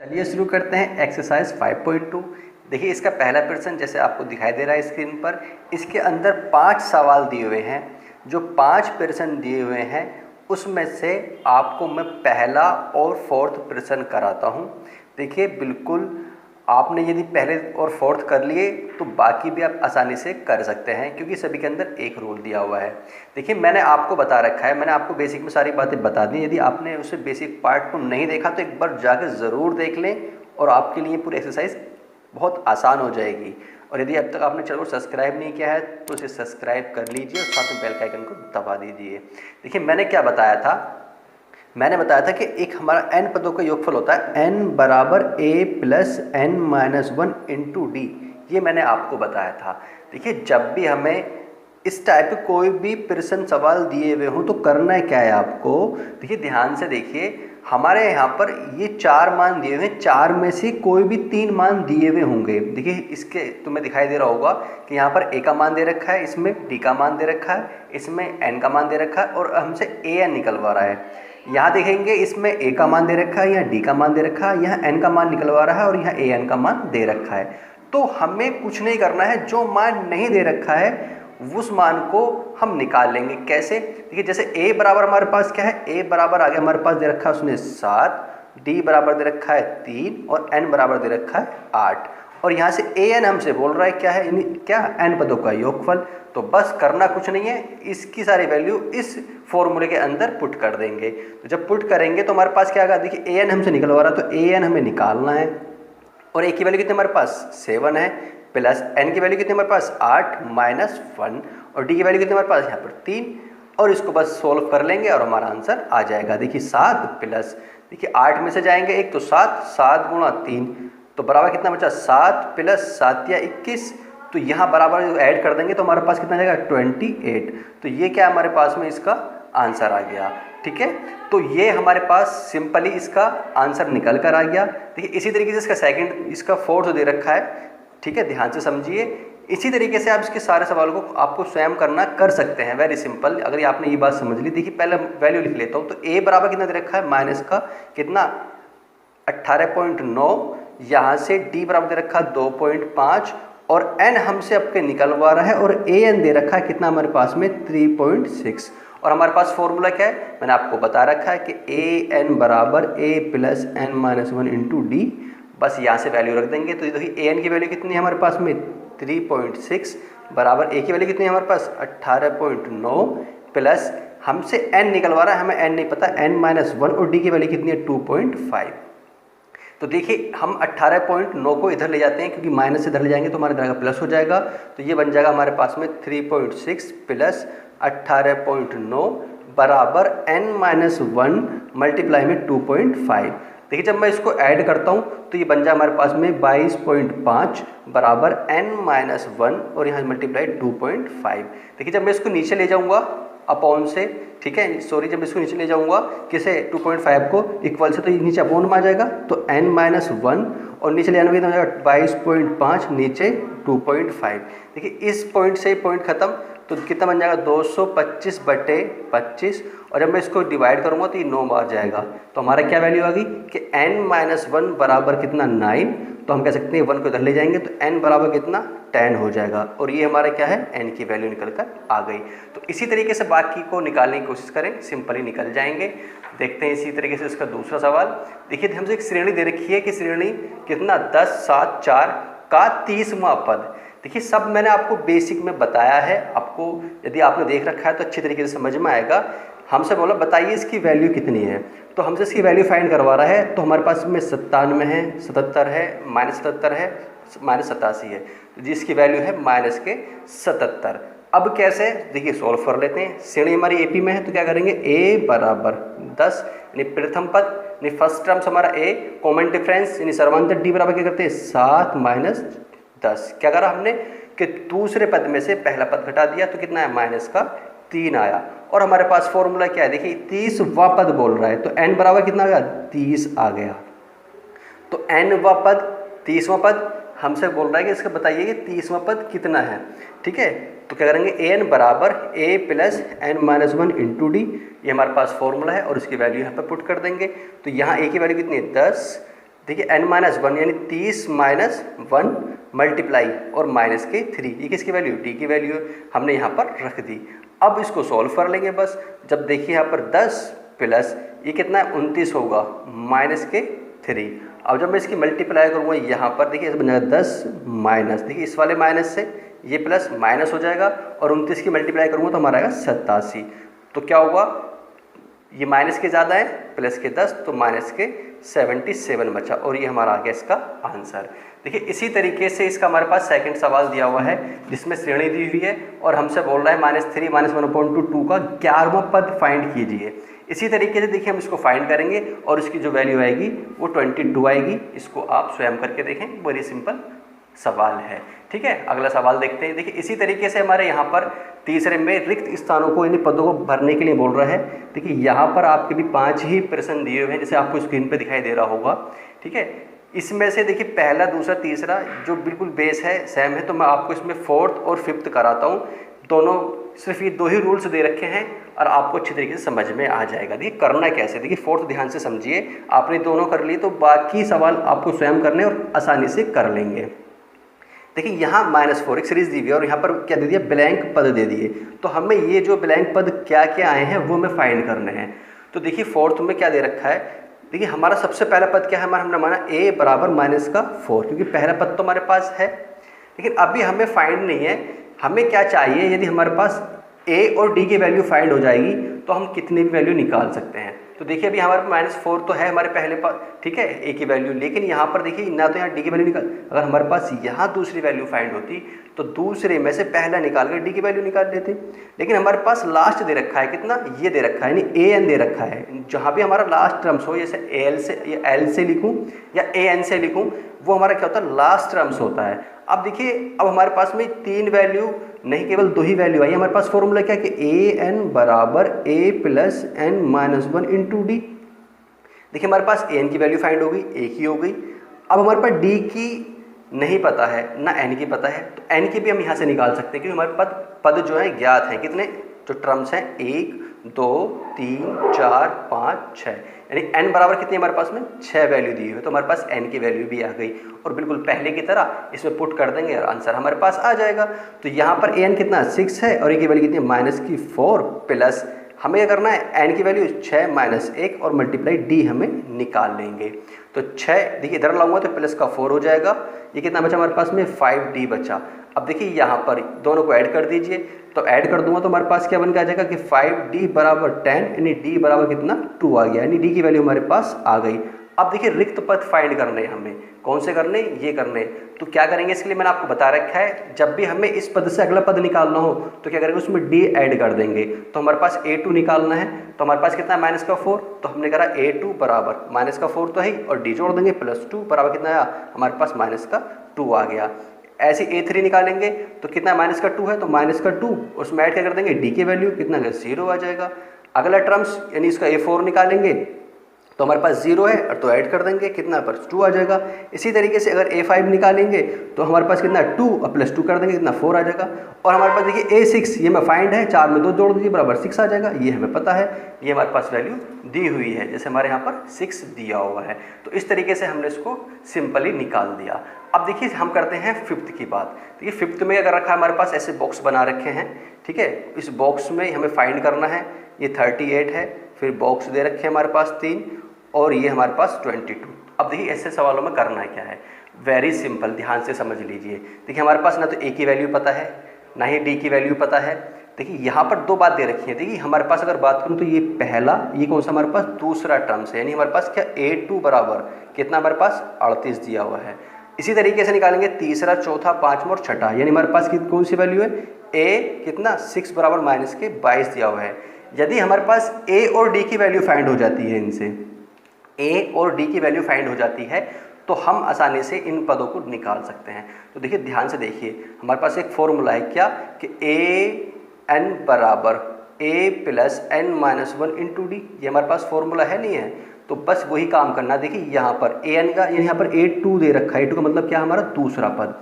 चलिए शुरू करते हैं एक्सरसाइज 5.2। देखिए इसका पहला प्रश्न जैसे आपको दिखाई दे रहा है स्क्रीन पर, इसके अंदर 5 सवाल दिए हुए हैं। जो 5 प्रश्न दिए हुए हैं उसमें से आपको मैं पहला और फोर्थ प्रश्न कराता हूं। देखिए बिल्कुल आपने यदि पहले और फोर्थ कर लिए तो बाकी भी आप आसानी से कर सकते हैं, क्योंकि सभी के अंदर एक रूल दिया हुआ है। देखिए मैंने आपको बता रखा है, मैंने आपको बेसिक में सारी बातें बता दी। यदि आपने उसे बेसिक पार्ट को नहीं देखा तो एक बार जाकर ज़रूर देख लें और आपके लिए पूरी एक्सरसाइज बहुत आसान हो जाएगी। और यदि अब तक आपने चैनल को सब्सक्राइब नहीं किया है तो उसे सब्सक्राइब कर लीजिए और साथ में बेल के आइकन को दबा दीजिए। देखिए मैंने क्या बताया था, मैंने बताया था कि एक हमारा n पदों का योगफल होता है n बराबर a plus n minus 1 into D. ये मैंने आपको बताया था। देखिए जब भी हमें इस टाइप के कोई भी प्रश्न सवाल दिए हुए हों तो करना है क्या है आपको। देखिए ध्यान से देखिए, हमारे यहाँ पर ये 4 मान दिए हुए हैं, 4 में से कोई भी 3 मान दिए हुए होंगे। देखिए इसके तुम्हें दिखाई दे रहा होगा कि यहाँ पर a का मान दे रखा है, इसमें d का मान दे रखा है, इसमें n का मान दे रखा है और हमसे an निकलवा रहा है। यहाँ देखेंगे इसमें a का मान दे रखा है, यहाँ d का मान दे रखा है, यहाँ n का मान निकलवा रहा है और यहाँ an का मान दे रखा है। तो हमें कुछ नहीं करना है, जो मान नहीं दे रखा है उस मान को हम निकाल लेंगे। कैसे? देखिए जैसे a बराबर हमारे पास क्या है, a बराबर आगे हमारे पास दे रखा है उसने 7, d बराबर दे रखा है 3 और n बराबर दे रखा है 8। और यहाँ से an हमसे बोल रहा है क्या है, क्या n पदों का योगफल। तो बस करना कुछ नहीं है, इसकी सारी वैल्यू इस फॉर्मूले के अंदर पुट कर देंगे। तो जब पुट करेंगे तो हमारे पास क्या आएगा, देखिए an हमसे निकलवा रहा है तो an हमें निकालना है। और a की वैल्यू कितनी हमारे पास 7 है, प्लस n की वैल्यू कितनी हमारे पास 8 माइनस 1 और d की वैल्यू कितनी हमारे पास यहाँ पर 3। और इसको बस सोल्व कर लेंगे और हमारा आंसर आ जाएगा। देखिए 7 प्लस, देखिए 8 में से जाएंगे एक तो 7, 7 गुणा 3 तो बराबर कितना बचा 7 प्लस 7 या 21। तो यहाँ बराबर ऐड कर देंगे तो हमारे पास कितना जाएगा 28। तो ये क्या हमारे पास में इसका आंसर आ गया। ठीक है, तो ये हमारे पास सिंपली इसका आंसर निकल कर आ गया। देखिए इसी तरीके से इसका सेकंड, इसका फोर्थ दे रखा है। ठीक है, ध्यान से समझिए। इसी तरीके से आप इसके सारे सवालों को आपको स्वयं करना कर सकते हैं, वेरी सिंपल। अगर आपने ये बात समझ ली, देखिए पहले वैल्यू लिख लेता हूँ। तो a बराबर कितना दे रखा है माइनस का कितना 18.9, यहाँ से d बराबर दे रखा है 2.5 और n हमसे आपके निकलवा रहा है और an दे रखा है कितना हमारे पास में 3.6। और हमारे पास फॉर्मूला क्या है, मैंने आपको बता रखा है कि an बराबर a plus n minus 1 into D. बस यहाँ से वैल्यू रख देंगे। तो देखिए an की वैल्यू कितनी है हमारे पास में 3.6 बराबर a की वैल्यू कितनी है हमारे पास 18.9 प्लस हमसे n निकलवा रहा है, हमें n नहीं पता, n माइनस 1 और d की वैल्यू कितनी है 2.5। तो देखिए हम 18.9 को इधर ले जाते हैं, क्योंकि माइनस से इधर ले जाएंगे तो हमारे इधर का प्लस हो जाएगा। तो ये बन जाएगा हमारे पास में 3.6 प्लस 18.9 बराबर n माइनस 1 मल्टीप्लाई में 2.5। देखिए जब मैं इसको ऐड करता हूँ तो ये बन जाए हमारे पास में 22.5 बराबर n माइनस 1 और यहाँ मल्टीप्लाई 2.5। देखिए जब मैं इसको नीचे ले जाऊँगा अपॉन से, ठीक है सॉरी, जब इसको नीचे ले जाऊँगा किसे 2.5 को इक्वल से, तो ये नीचे अपॉन में आ जाएगा तो n माइनस 1 और नीचे ले आने में हो जाएगा 22.5 नीचे 2.5। देखिए इस पॉइंट से पॉइंट खत्म तो कितना बन जाएगा 225/25 और जब मैं इसको डिवाइड करूंगा तो ये 9 बार जाएगा। तो हमारा क्या वैल्यू आ गई कि n माइनस 1 बराबर कितना 9। तो हम कह सकते हैं 1 को इधर ले जाएंगे तो n बराबर कितना 10 हो जाएगा और ये हमारा क्या है n की वैल्यू निकल कर आ गई। तो इसी तरीके से बाकी को निकालने की कोशिश करें, सिंपली निकल जाएंगे। देखते हैं इसी तरीके से इसका दूसरा सवाल। देखिए हमसे एक श्रेणी दे रखी है कि श्रेणी कितना 10 7 4 का 30वां पद। देखिए सब मैंने आपको बेसिक में बताया है, आपको यदि आपने देख रखा है तो अच्छी तरीके से समझ में आएगा। हमसे बोला बताइए इसकी वैल्यू कितनी है, तो हमसे इसकी वैल्यू फाइंड करवा रहा है। तो हमारे पास में 97 है, 77 है, -77 है, -87 है, तो जिसकी वैल्यू है माइनस के 77। अब कैसे, देखिए सॉल्व कर लेते हैं। श्रेणी हमारी एपी में है तो क्या करेंगे a बराबर 10 यानी प्रथम पद यानी फर्स्ट टर्म्स हमारा a, कॉमन डिफरेंस यानी सर्वांतर d बराबर क्या करते हैं 7 माइनस 10। क्या करा हमने कि दूसरे पद में से पहला पद घटा दिया तो कितना है माइनस का 3 आया। और हमारे पास फॉर्मूला क्या है, देखिए 30वां पद बोल रहा है तो n बराबर कितना आ गया 30 आ गया। तो nवां पद 30वां पद हमसे बोल रहा है कि इसका बताइए कि 30वां पद कितना है। ठीक है, तो क्या करेंगे an बराबर a plus n minus 1 into D, ये हमारे पास फॉर्मूला है और इसकी वैल्यू यहाँ पर पुट कर देंगे। तो यहाँ a की वैल्यू कितनी है 10, देखिए n माइनस वन यानी 30 माइनस वन मल्टीप्लाई और माइनस के 3, ये किसकी वैल्यू, टी की वैल्यू हमने यहाँ पर रख दी। अब इसको सॉल्व कर लेंगे बस। जब देखिए यहाँ पर 10 प्लस ये कितना है 29 होगा माइनस के 3। अब जब मैं इसकी मल्टीप्लाई करूँगा यहाँ पर देखिए बन जाएगा 10 माइनस, देखिए इस वाले माइनस से ये प्लस माइनस हो जाएगा और 29 की मल्टीप्लाई करूँगा तो हमारा आएगा 87। तो क्या होगा, ये माइनस के ज़्यादा है प्लस के 10 तो माइनस के 77 बचा और ये हमारा आ गया इसका आंसर। देखिए इसी तरीके से इसका हमारे पास सेकंड सवाल दिया हुआ है जिसमें श्रेणी दी हुई है और हमसे बोल रहा है -3 -1/2 का 11वां पद फाइंड कीजिए। इसी तरीके से देखिए हम इसको फाइंड करेंगे और इसकी जो वैल्यू आएगी वो 22 आएगी। इसको आप स्वयं करके देखें, वेरी सिंपल सवाल है। ठीक है, अगला सवाल देखते हैं। देखिए इसी तरीके से हमारे यहाँ पर तीसरे में रिक्त स्थानों को यानी पदों को भरने के लिए बोल रहा है। देखिए यहाँ पर आपके भी 5 ही प्रश्न दिए हुए हैं जैसे आपको स्क्रीन पे दिखाई दे रहा होगा। ठीक है, इसमें से देखिए पहला, दूसरा, तीसरा जो बिल्कुल बेस है सेम है, तो मैं आपको इसमें 4th और 5th कराता हूँ। दोनों सिर्फ ये 2 ही रूल्स दे रखे हैं और आपको अच्छी तरीके से समझ में आ जाएगा। देखिए करना कैसे, देखिए 4th ध्यान से समझिए। आपने दोनों कर लिए तो बाकी सवाल आपको स्वयं करने और आसानी से कर लेंगे। देखिए यहाँ -4 एक सीरीज दी हुई है और यहाँ पर क्या दे दिया, ब्लैंक पद दे दिए। तो हमें ये जो ब्लैंक पद क्या क्या आए हैं वो हमें फाइंड करने हैं। तो देखिए 4th में क्या दे रखा है, देखिए हमारा सबसे पहला पद क्या है, हमारा हमने माना a बराबर -4 क्योंकि पहला पद तो हमारे पास है। लेकिन अभी हमें फाइंड नहीं है, हमें क्या चाहिए, यदि हमारे पास a और d की वैल्यू फाइंड हो जाएगी तो हम कितनी भी वैल्यू निकाल सकते हैं। तो देखिए अभी हमारे -4 तो है हमारे पहले पास, ठीक है, a की वैल्यू, लेकिन यहाँ पर देखिए ना तो यहाँ d की वैल्यू निकाल, अगर हमारे पास यहाँ दूसरी वैल्यू फाइंड होती तो दूसरे में से पहला निकाल कर d की वैल्यू निकाल लेते। लेकिन हमारे पास लास्ट दे रखा है कितना, ये दे रखा है यानी an दे रखा है। जहाँ भी हमारा लास्ट टर्म्स हो, जैसे al से या l से लिखूँ या an से लिखूँ, वो हमारा क्या होता है, लास्ट टर्म्स होता है। अब देखिए अब हमारे पास में 3 वैल्यू नहीं केवल 2 ही वैल्यू आई। हमारे पास फॉर्मूला क्या है कि an बराबर a plus n minus 1 into D. देखिए हमारे पास an की वैल्यू फाइंड हो गई, a की हो गई। अब हमारे पास d की नहीं पता है ना n की पता है, तो n की भी हम यहाँ से निकाल सकते हैं क्योंकि हमारे पद जो है ज्ञात हैं। कितने जो टर्म्स हैं 1 2 3 4 5 6, यानी n बराबर कितनी हमारे पास में 6 वैल्यू दी हुई है। तो हमारे पास n की वैल्यू भी आ गई और बिल्कुल पहले की तरह इसमें पुट कर देंगे और आंसर हमारे पास आ जाएगा। तो यहाँ पर an कितना 6 है और a की वैल्यू कितनी है -4 प्लस हमें क्या करना है, n की वैल्यू 6 माइनस 1 और मल्टीप्लाई d हमें निकाल लेंगे। तो 6 देखिए इधर लाऊंगा तो प्लस का 4 हो जाएगा। ये कितना बचा हमारे पास में 5d बचा। अब देखिए यहाँ पर दोनों को ऐड कर दीजिए, तो ऐड कर दूंगा तो हमारे पास क्या बन के आ जाएगा कि 5d बराबर 10 यानी d बराबर कितना 2 आ गया, यानी d की वैल्यू हमारे पास आ गई। अब देखिए रिक्त पद फाइंड करने हैं हमें, कौन से करने, ये करने। तो क्या करेंगे, इसके लिए मैंने आपको बता रखा है जब भी हमें इस पद से अगला पद निकालना हो तो क्या करेंगे, उसमें d ऐड कर देंगे। तो हमारे पास a2 निकालना है, तो हमारे पास कितना है -4, तो हमने करा a2 बराबर -4 तो है ही और d जोड़ देंगे +2 बराबर कितना आया, हमारे पास -2 आ गया। ऐसे a3 निकालेंगे तो कितना -2 है, तो -2 उसमें ऐड क्या कर देंगे, d की वैल्यू कितना 0 आ जाएगा। अगला टर्म्स यानी इसका a4 निकालेंगे तो हमारे पास 0 है और तो ऐड कर देंगे कितना पर 2 आ जाएगा। इसी तरीके से अगर a5 निकालेंगे तो हमारे पास कितना 2 और +2 कर देंगे कितना 4 आ जाएगा। और हमारे पास देखिए a6 ये में फाइंड है, 4 में 2 जोड़ दीजिए बराबर 6 आ जाएगा, ये हमें पता है, ये हमारे पास वैल्यू दी हुई है जैसे हमारे यहाँ पर 6 दिया हुआ है। तो इस तरीके से हमने इसको सिंपली निकाल दिया। अब देखिए हम करते हैं 5th की बात। देखिए 5th में अगर रखा है हमारे पास ऐसे बॉक्स बना रखे हैं, ठीक है, इस बॉक्स में हमें फाइंड करना है। ये 38 है, फिर बॉक्स दे रखे हैं हमारे पास 3 और ये हमारे पास 22। अब देखिए ऐसे सवालों में करना है क्या है, वेरी सिंपल, ध्यान से समझ लीजिए। देखिए हमारे पास ना तो a की वैल्यू पता है ना ही d की वैल्यू पता है। देखिए यहाँ पर 2 बात दे रखी है। देखिए हमारे पास अगर बात करूँ तो ये पहला, ये कौन सा हमारे पास दूसरा टर्म्स है, यानी हमारे पास क्या a2 बराबर कितना हमारे पास 38 दिया हुआ है। इसी तरीके से निकालेंगे तीसरा, चौथा, पाँचवा और छठा, यानी हमारे पास कौन सी वैल्यू है, a कितना 6 बराबर -22 दिया हुआ है। यदि हमारे पास a और d की वैल्यू फाइंड हो जाती है, इनसे a और d की वैल्यू फाइंड हो जाती है तो हम आसानी से इन पदों को निकाल सकते हैं। तो देखिए ध्यान से देखिए, हमारे पास एक फॉर्मूला है क्या कि an बराबर a plus n minus 1 into D, ये हमारे पास फॉर्मूला है नहीं है, तो बस वही काम करना। देखिए यहाँ पर an का, यहाँ पर a2 दे रखा है, a2 का मतलब क्या, हमारा दूसरा पद,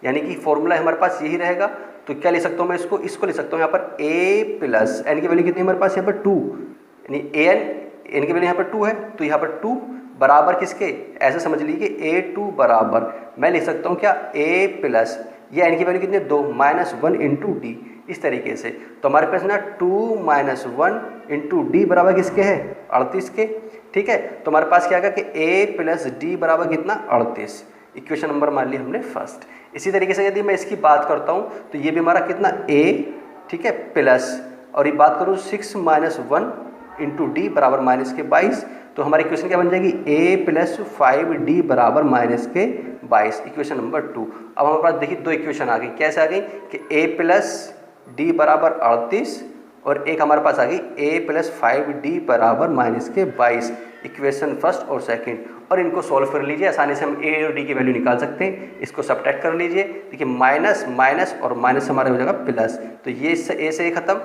यानी कि फॉर्मूला हमारे पास यही रहेगा। तो क्या लिख सकता हूँ मैं, इसको लिख सकता हूँ यहाँ पर a प्लस n की वैल्यू कितनी हमारे पास यहाँ पर 2, यानी an की वैल्यू यहाँ पर 2 है, तो यहाँ पर 2 बराबर किसके, ऐसे समझ लीजिए A2 बराबर मैं लिख सकता हूँ क्या, A प्लस ये n की वैल्यू कितनी है 2 -1 इंटू डी, इस तरीके से। तो हमारे पास ना 2 - 1 इंटू डी बराबर किसके है 38 के, ठीक है। तो हमारे पास क्या आएगा कि A प्लस डी बराबर कितना 38, इक्वेशन नंबर मान ली हमने फर्स्ट। इसी तरीके से यदि मैं इसकी बात करता हूँ तो ये भी हमारा कितना A, ठीक है, प्लस और ये बात करूँ 6 - 1 इंटू डी बराबर -22, तो हमारी इक्वेशन क्या बन जाएगी A प्लस 5D बराबर -22, इक्वेशन नंबर 2। अब हमारे पास देखिए दो इक्वेशन आ गई, कैसे आ गई कि A प्लस डी बराबर 38 और एक हमारे पास आ गई A प्लस 5D बराबर -22, इक्वेशन फर्स्ट और सेकंड। और इनको सॉल्व कर लीजिए, आसानी से हम A और D की वैल्यू निकाल सकते हैं। इसको सब्ट्रैक्ट कर लीजिए, देखिए माइनस माइनस और माइनस हमारे हो जाएगा प्लस, तो ये A से खत्म,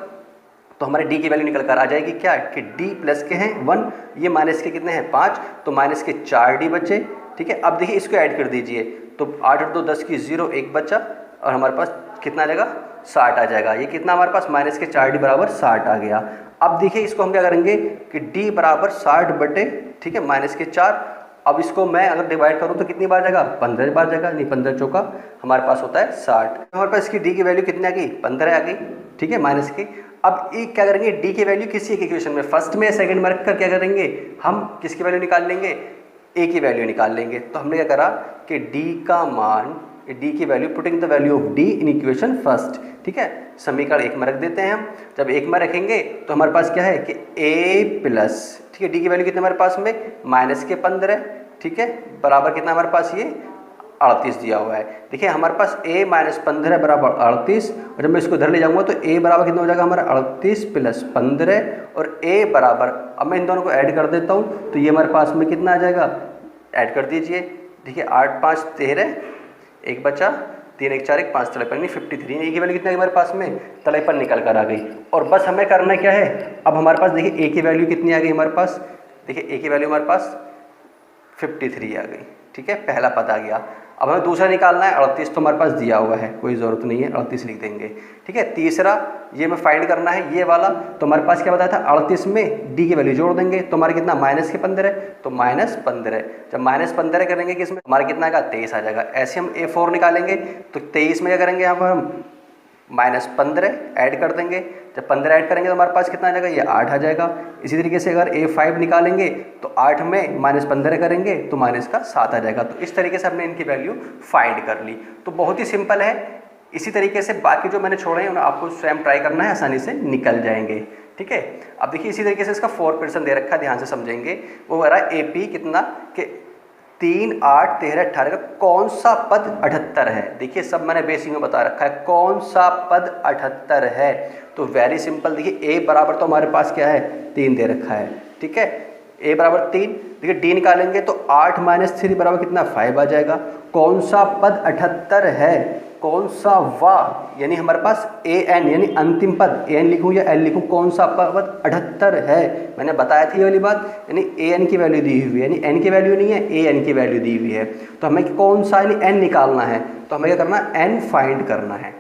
तो हमारे D की वैल्यू निकल कर आ जाएगी क्या कि D प्लस के हैं 1, ये माइनस के कितने हैं 5, तो माइनस के 4D बचे, ठीक है। अब देखिए इसको ऐड कर दीजिए, तो 8 और 2 10 की 0, 1 बचा और हमारे पास कितना आ जाएगा 60 आ जाएगा। ये कितना हमारे पास माइनस के 4D बराबर 60 आ गया। अब देखिए इसको हम क्या करेंगे कि D बराबर 60 बटे, ठीक है, माइनस के 4। अब इसको मैं अगर डिवाइड करूँ तो कितनी बार जाएगा 15 बार जाएगा, नहीं 15 चौका हमारे पास होता है 60। हमारे पास इसकी D की वैल्यू कितनी आ गई 15 आ गई, ठीक है, माइनस की। अब एक क्या करेंगे D की वैल्यू किसी एक इक्वेशन में फर्स्ट में सेकंड में रखकर क्या करेंगे हम किसकी वैल्यू निकाल लेंगे, A की वैल्यू निकाल लेंगे। तो हमने क्या करा कि D का मान, D की value putting the value of D in equation first, ठीक है, समीकरण 1 में रख देते हैं हम। जब 1 में रखेंगे तो हमारे पास क्या है कि A प्लस, ठीक है, D की वैल्यू कितने हमारे पास में माइनस के 15, ठीक है, बराबर कितना हमारे पास ये 38 दिया हुआ है। देखिए हमारे पास A माइनस 15 बराबर 38, और जब मैं इसको इधर ले जाऊंगा तो A बराबर कितना हो जाएगा हमारा 38 प्लस 15 और A बराबर, अब मैं इन दोनों को ऐड कर देता हूँ तो ये हमारे पास में कितना आ जाएगा, ऐड कर दीजिए, देखिए 8 5 13, 1 बचा, 3 1 4 1 5 53, यानी 53, A की वैल्यू कितना हमारे पास में 53 निकल कर आ गई। और बस हमें करना क्या है, अब हमारे पास देखिए A की वैल्यू कितनी आ गई हमारे पास, देखिए A की वैल्यू हमारे पास 53 आ गई, ठीक है, पहला पद आ गया। अब हमें दूसरा निकालना है, 38 तो हमारे पास दिया हुआ है, कोई ज़रूरत नहीं है, 38 लिख देंगे, ठीक है। तीसरा ये में फाइंड करना है ये वाला, तो हमारे पास क्या बताया था 38 में D की वैल्यू जोड़ देंगे तो हमारे कितना माइनस के 15, तो -15, जब -15 करेंगे कि इसमें हमारे कितना आएगा 23 आ जाएगा। ऐसे हम A4 निकालेंगे तो 23 में क्या करेंगे हम -15 ऐड कर देंगे, जब 15 ऐड करेंगे तो हमारे पास कितना आ जाएगा ये 8 आ जाएगा। इसी तरीके से अगर A5 निकालेंगे तो 8 में -15 करेंगे तो माइनस का 7 आ जाएगा। तो इस तरीके से हमने इनकी वैल्यू फाइंड कर ली। तो बहुत ही सिंपल है। इसी तरीके से बाकी जो मैंने छोड़े हैं उन्हें आपको स्वयं ट्राई करना है, आसानी से निकल जाएंगे, ठीक है। अब देखिए इसी तरीके से इसका 4% दे रखा है, ध्यान से समझेंगे। वो रहा AP कितना कि 3 8 13 18 का कौन सा पद 78 है। देखिए सब मैंने बेसिक में बता रखा है कौन सा पद 78 है। तो वेरी सिंपल, देखिए A बराबर तो हमारे पास क्या है 3 दे रखा है, ठीक है, A बराबर 3। देखिए D निकालेंगे तो 8 - 3 बराबर कितना 5 आ जाएगा। कौन सा पद 78 है, कौन सा वाह, यानी हमारे पास AN यानी अंतिम पद, AN लिखूं या L लिखूं, कौन सा पद 78 है। मैंने बताया थी ये वाली बात, यानी AN की वैल्यू दी हुई है, यानी N की वैल्यू नहीं है, AN की वैल्यू दी हुई है। तो हमें कौन सा यानी N निकालना है, तो हमें क्या करना है N फाइंड करना है।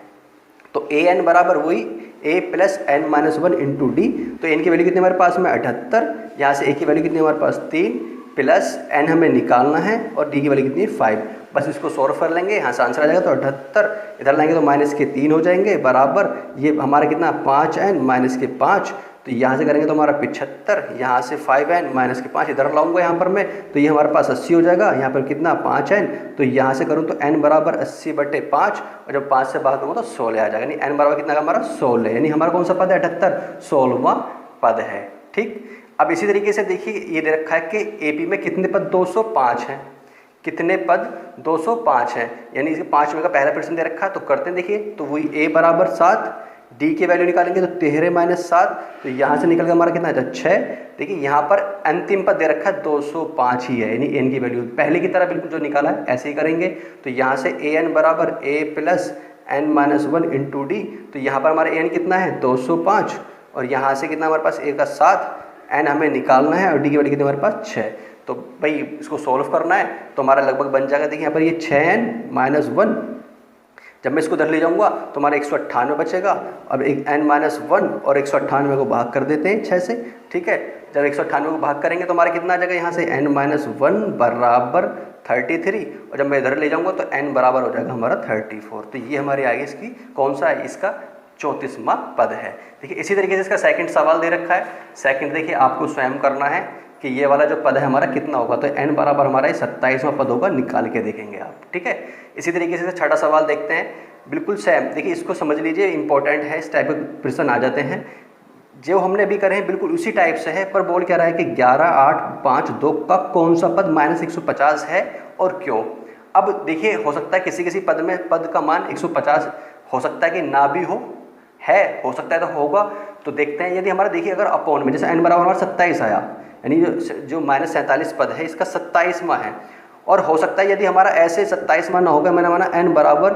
तो AN बराबर वही A plus N - 1 into D। तो N की वैल्यू कितनी हमारे पास में 78, यहाँ से A की वैल्यू कितनी हमारे पास 3 प्लस N हमें निकालना है और D की वैल्यू कितनी 5। बस इसको सॉल्व कर लेंगे, यहाँ से आंसर आ जाएगा। तो 78 इधर लाएंगे तो माइनस के 3 हो जाएंगे बराबर, ये हमारा कितना 5N माइनस के 5, तो यहाँ से करेंगे तो हमारा 75, यहाँ से 5N माइनस के 5 इधर लाऊंगा यहाँ पर मैं, तो ये हमारे पास 80 हो जाएगा। यहाँ पर कितना 5N, तो यहाँ से करूँ तो N बराबर 80/5, और जब 5 से बाहर करूँगा तो 16 आ जाएगा, यानी N बराबर कितना का हमारा 16, यानी हमारा कौन सा पद है 78, 16वां पद है, ठीक। अब इसी तरीके से देखिए ये दे रखा है कि AP में कितने पद 205 हैं, कितने पद 205 हैं, यानी इसके 5 में का पहला प्रश्न दे रखा है। तो करते हैं, देखिए तो वही A बराबर 7, D की वैल्यू निकालेंगे तो 13 - 7, तो यहाँ से निकल के हमारा कितना है 6। देखिए यहाँ पर अंतिम पद दे रखा है 205 ही है, यानी N की वैल्यू पहले की तरह बिल्कुल जो निकाला है ऐसे ही करेंगे। तो यहाँ से AN बराबर A plus N - 1 into D, तो यहाँ पर हमारा AN कितना है 205, और यहाँ से कितना हमारे पास A का 7, N हमें निकालना है और D की वैल्यू कितनी हमारे पास 6। तो भाई इसको सॉल्व करना है तो हमारा लगभग बन जाएगा, देखिए यहाँ पर ये 6N - 1, जब मैं इसको उधर ले जाऊंगा तो हमारा 198 बचेगा। अब एक N - 1 और 198 को भाग कर देते हैं 6 से, ठीक है। जब 198 को भाग करेंगे तो हमारा कितना आ जाएगा यहाँ से n-1 बराबर 33, और जब मैं इधर ले जाऊँगा तो n बराबर हो जाएगा हमारा 34। तो ये हमारी आगे इसकी कौन सा है, इसका 34वां पद है। देखिए इसी तरीके से इसका सेकंड सवाल दे रखा है। सेकंड देखिए आपको स्वयं करना है कि ये वाला जो पद है हमारा कितना होगा, तो n बराबर हमारा 27वां पद होगा, निकाल के देखेंगे आप, ठीक है। इसी तरीके से छठा सवाल देखते हैं, बिल्कुल सेम। देखिए इसको समझ लीजिए, इंपॉर्टेंट है, इस टाइप के प्रश्न आ जाते हैं। जो हमने अभी करे हैं बिल्कुल उसी टाइप से है, पर बोल क्या रहा है कि 11, 8, 5, 2 का कौन सा पद -150 है और क्यों। अब देखिए हो सकता है किसी किसी पद में पद का मान 150 हो सकता है कि ना भी हो सकता है तो होगा। तो देखते हैं, यदि हमारा देखिए अगर अपॉन में जैसे n बराबर हमारा 27 आया, यानी जो -47 पद है इसका 27वां है, और हो सकता है यदि हमारा ऐसे 27वां ना होगा, मैंने माना n बराबर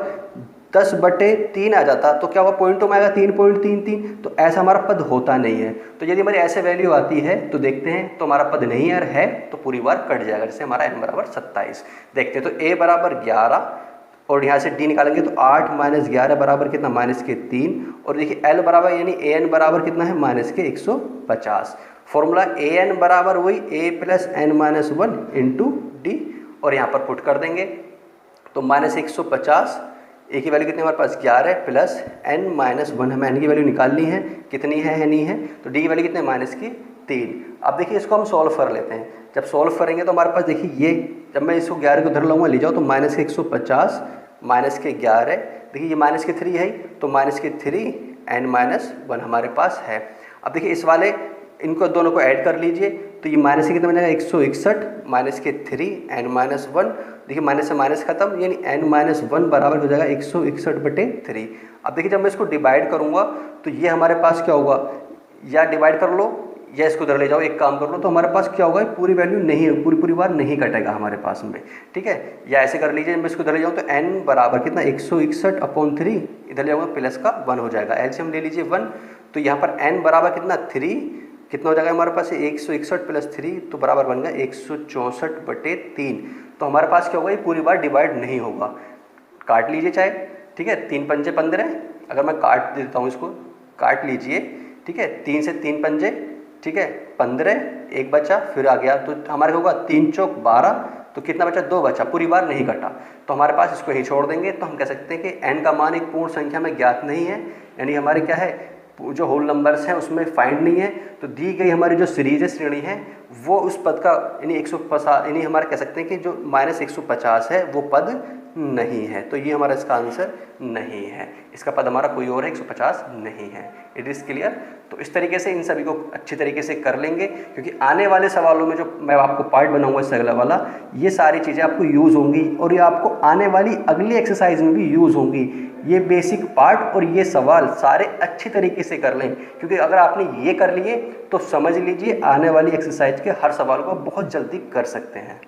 10/3 आ जाता तो क्या हुआ, पॉइंटों में आएगा 3.33, तो ऐसा हमारा पद होता नहीं है। तो यदि हमारी ऐसे वैल्यू आती है तो देखते हैं, तो हमारा पद नहीं है तो पूरी बार कट जाएगा। जैसे हमारा n बराबर 27 देखते हैं, तो a बराबर 11 और यहाँ से d निकालेंगे तो 8 - 11 बराबर कितना, -3, और देखिए l बराबर यानी an बराबर कितना है, -150। फॉर्मूला an बराबर वही a + n-1 इंटू d, और यहाँ पर पुट कर देंगे तो -150, a की वैल्यू कितनी हमारे पास 11 प्लस n-1, हमें n की वैल्यू निकालनी है, कितनी है नहीं है, तो d की वैल्यू कितनी है, -3। अब देखिए इसको हम सॉल्व कर लेते हैं। जब सॉल्व करेंगे तो हमारे पास देखिए ये, जब मैं इसको 11 को उधर लाऊंगा, ले जाओ तो -150 -11, देखिए ये -3 है तो -3 n-1 हमारे पास है। अब देखिए इस वाले इनको दोनों को ऐड कर लीजिए, तो ये माइनस से कितना बन जाएगा, 161 -3 n-1, देखिए माइनस से माइनस खत्म, यानी n-1 बराबर हो जाएगा 161/3। अब देखिए जब मैं इसको डिवाइड करूँगा तो ये हमारे पास क्या होगा, या डिवाइड कर लो या इसको उधर ले जाओ, एक काम कर लो, तो हमारे पास क्या होगा, पूरी वैल्यू नहीं, पूरी बार नहीं कटेगा हमारे पास में, ठीक है। या ऐसे कर लीजिए, मैं इसको उधर ले जाऊँ तो n बराबर कितना 161/3, इधर ले जाऊँगा प्लस का 1 हो जाएगा, एलसीएम ले लीजिए 1, तो यहाँ पर n बराबर कितना 3, कितना हो जाएगा हमारे पास 161 + 3, तो बराबर बन गया 164/3। तो हमारे पास क्या होगा, ये पूरी बार डिवाइड नहीं होगा, काट लीजिए चाहे, ठीक है। 3 पंजे 15, अगर मैं काट देता हूँ इसको, काट लीजिए, ठीक है। 3 से 3 पंजे, ठीक है, 15, एक बचा, फिर आ गया, तो हमारे होगा 3 चौक 12, तो कितना बचा, 2 बचा, पूरी बार नहीं कटा, तो हमारे पास इसको ही छोड़ देंगे। तो हम कह सकते हैं कि n का मान एक पूर्ण संख्या में ज्ञात नहीं है, यानी हमारे क्या है, जो होल नंबर्स हैं उसमें फाइंड नहीं है। तो दी गई हमारी जो सीरीज है, श्रेणी है, वो उस पद का यानी 150, यानी हमारे कह सकते हैं कि जो -150 है वो पद नहीं है। तो ये हमारा इसका आंसर नहीं है, इसका पद हमारा कोई और है, 150 नहीं है। It is clear. तो इस तरीके से इन सभी को अच्छी तरीके से कर लेंगे, क्योंकि आने वाले सवालों में जो मैं आपको पार्ट बनाऊंगा इससे अगला वाला, ये सारी चीज़ें आपको यूज़ होंगी और ये आपको आने वाली अगली एक्सरसाइज में भी यूज़ होंगी। ये बेसिक पार्ट और ये सवाल सारे अच्छी तरीके से कर लें, क्योंकि अगर आपने ये कर लिए तो समझ लीजिए आने वाली एक्सरसाइज के हर सवाल को बहुत जल्दी कर सकते हैं।